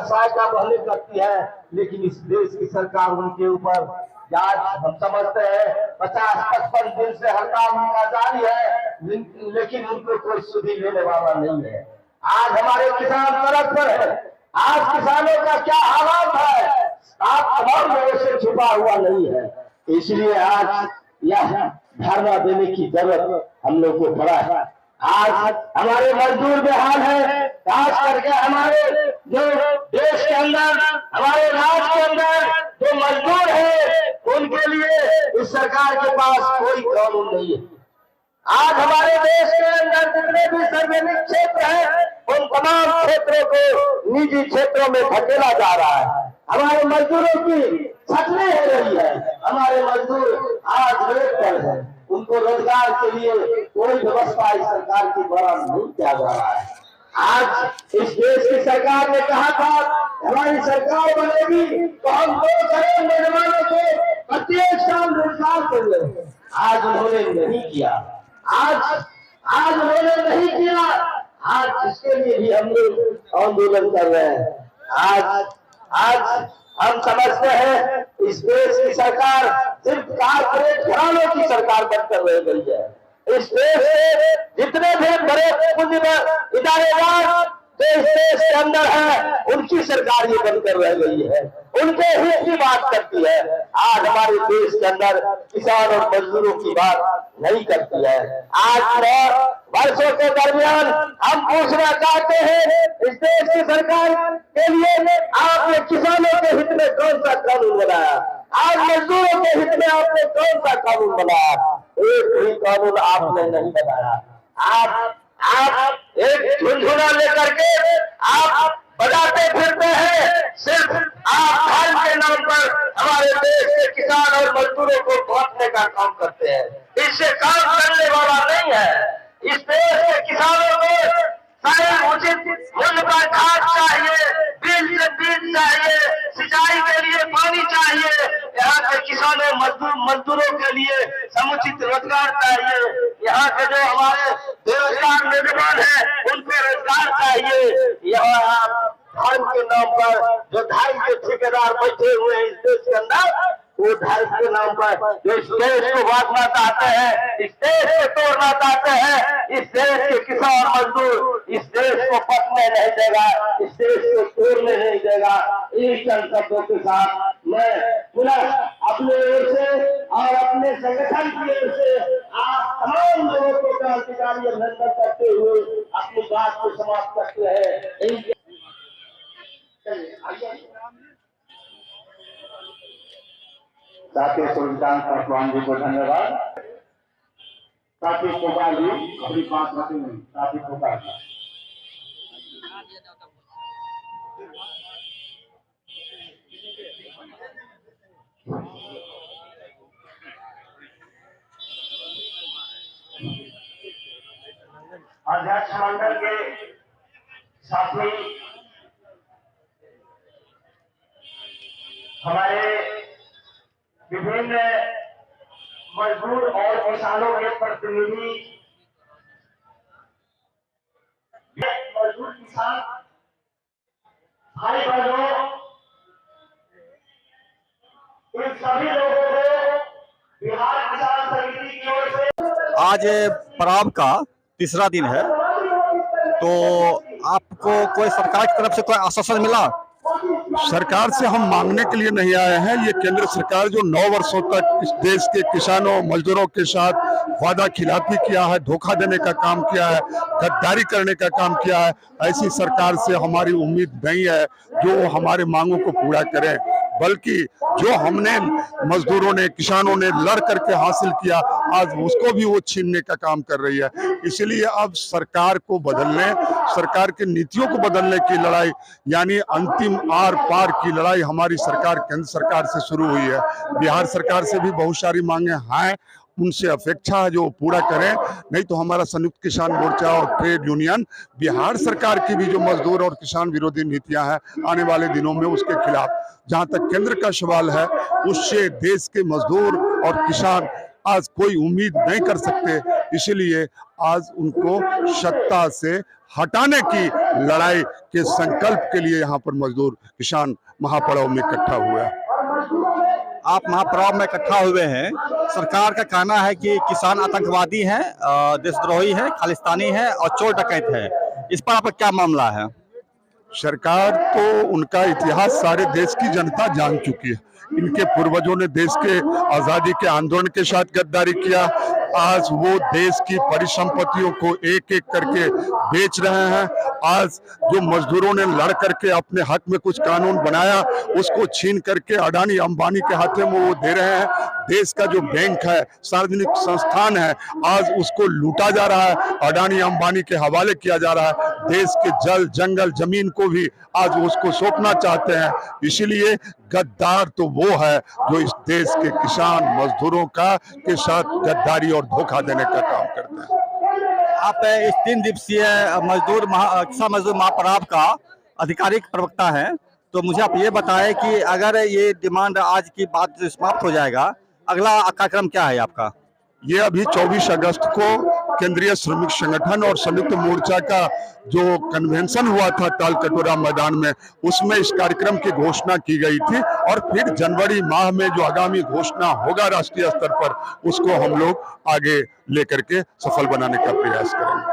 सहायता पहले करती है, लेकिन इस देश की सरकार उनके ऊपर आज हम समझते हैं 50-55 दिन से हड़ताल उनका जारी है, लेकिन उनको कोई सुधि लेने वाला नहीं है। आज हमारे किसान सड़क पर है। आज किसानों का क्या हालात है, आप तमाम लोगों से छुपा हुआ नहीं है। इसलिए आज यह धरना देने की जरूरत हम लोग को पड़ा है। आज हमारे मजदूर बेहाल है, खास करके हमारे जो देश के अंदर, हमारे राज्य के अंदर जो मजदूर है, उनके लिए इस सरकार के पास कोई कानून नहीं है। आज हमारे देश के अंदर जितने भी सार्वजनिक क्षेत्र हैं, उन तमाम क्षेत्रों को निजी क्षेत्रों में धकेला जा रहा है। हमारे मजदूरों की छटनी हो रही है। हमारे मजदूर आज रेट पर है, उनको रोजगार के लिए कोई व्यवस्था इस सरकार के द्वारा नहीं किया जा रहा है। आज इस देश की सरकार ने कहा था हमारी सरकार बनेगी तो हम 2 करोड़ नौजवानों को प्रत्येक साल रोजगार देंगे। आज उन्होंने नहीं किया। आज उन्होंने नहीं किया। आज इसके लिए भी हम लोग आंदोलन कर रहे हैं। आज हम समझते हैं इस देश की सरकार सिर्फ कारपोरेट घरानों की सरकार बनकर रह गई है। इस देश के जितने भी बड़े पूंजीपति इदारेदार इस देश के अंदर है, उनकी सरकार ये बनकर रह गई है, उनके हित की बात करती है। आज हमारे देश के अंदर किसान और मजदूरों की बात नहीं करती है। आज वर्षों के दरमियान हम पूछना चाहते हैं इस देश की सरकार के लिए आपने किसानों के हित में कौन सा कानून बनाया? आज मजदूरों के हित में आपने कौन सा कानून बनाया? एक भी कानून आपने नहीं बनाया। आप एक झुनझुना लेकर के आप बजाते फिरते हैं। सिर्फ आप धर्म के नाम पर हमारे देश के किसान और मजदूरों को बांटने का काम करते हैं। इससे काम करने वाला नहीं है। इस देश के किसानों को सारे उचित मूल्य का खाद चाहिए, बीज से बीज चाहिए, सिंचाई के लिए पानी चाहिए। यहाँ के किसानों मजदूरों के लिए समुचित रोजगार चाहिए। यहाँ के जो हमारे बेरोजगार नौजवान है, उनको रोजगार चाहिए। यहाँ धर्म के नाम पर जो धर्म के ठेकेदार बैठे हुए हैं इस देश के अंदर, वो धर्म के नाम पर जो इस देश को बांटना चाहते हैं, इस देश को तोड़ना चाहते हैं, इस देश के किसान मजदूर इस देश को बचने नहीं देगा, इस देश को तोड़ने नहीं देगा। इन चंद शब्दों के साथ मैं पुनः अपने ओर से और अपने संगठन की ओर से आप तमाम लोगों को क्रांतिकारी अभिनंदन करते हुए अपनी बात को समाप्त करते हैं। साथी सुल्तान पासवान जी को धन्यवाद। साथी कोपाल जी अपनी बात रखेंगे। साथी कोपाल जी अध्यक्ष मंडल के साथी हमारे विभिन्न मजदूर और किसानों के प्रतिनिधि, मजदूर किसान भाई बहनों, इन सभी लोगों को बिहार किसान समिति की ओर से आज पड़ाव का तीसरा दिन है, तो आपको कोई सरकार की तरफ से कोई आश्वासन मिला? सरकार से हम मांगने के लिए नहीं आए हैं। ये केंद्र सरकार जो 9 वर्षों तक इस देश के किसानों मजदूरों के साथ वादा खिलाफी किया है, धोखा देने का काम किया है, गद्दारी करने का काम किया है, ऐसी सरकार से हमारी उम्मीद नहीं है जो हमारे मांगों को पूरा करे। बल्कि जो हमने मजदूरों ने किसानों ने लड़ करके हासिल किया, आज उसको भी वो छीनने का काम कर रही है। इसलिए अब सरकार को बदलने, सरकार की नीतियों को बदलने की लड़ाई, यानी अंतिम आर पार की लड़ाई हमारी सरकार केंद्र सरकार से शुरू हुई है। बिहार सरकार से भी बहुत सारी मांगे हैं, उनसे अपेक्षा है जो पूरा करें, नहीं तो हमारा संयुक्त किसान मोर्चा और ट्रेड यूनियन बिहार सरकार की भी जो मजदूर और किसान विरोधी नीतियां हैं आने वाले दिनों में उसके खिलाफ। जहां तक केंद्र का सवाल है, उससे देश के मजदूर और किसान आज कोई उम्मीद नहीं कर सकते इसीलिए आज उनको सत्ता से हटाने की लड़ाई के संकल्प के लिए यहाँ पर मजदूर किसान महापड़ाव में इकट्ठा हुआ है। आप महापड़ाव में इकट्ठा हुए हैं। सरकार का कहना है कि किसान आतंकवादी हैं, देशद्रोही हैं, खालिस्तानी हैं और चोर डकैत है। इस पर आपका क्या मामला है? सरकार तो उनका इतिहास सारे देश की जनता जान चुकी है। इनके पूर्वजों ने देश के आजादी के आंदोलन के साथ गद्दारी किया। आज वो देश की परिसंपत्तियों को एक एक करके बेच रहे हैं। आज जो मजदूरों ने लड़ करके अपने हक में कुछ कानून बनाया, उसको छीन करके अडानी अंबानी के हाथों में वो दे रहे हैं। देश का जो बैंक है, सार्वजनिक संस्थान है, आज उसको लूटा जा रहा है, अडानी अंबानी के हवाले किया जा रहा है। देश के जल जंगल जमीन को भी आज उसको सौंपना चाहते हैं। इसीलिए गद्दार तो वो है जो इस देश के किसान मजदूरों का के साथ गद्दारी और धोखा देने का काम करता है। आप इस 3 दिवसीय किसान मजदूर महापड़ाव का आधिकारिक प्रवक्ता हैं, तो मुझे आप ये बताएं कि अगर ये डिमांड आज की बात समाप्त हो जाएगा, अगला कार्यक्रम क्या है आपका? ये अभी 24 अगस्त को केंद्रीय श्रमिक संगठन और संयुक्त मोर्चा का जो कन्वेंशन हुआ था तालकटोरा मैदान में, उसमें इस कार्यक्रम की घोषणा की गई थी। और फिर जनवरी माह में जो आगामी घोषणा होगा राष्ट्रीय स्तर पर, उसको हम लोग आगे लेकर के सफल बनाने का प्रयास करेंगे।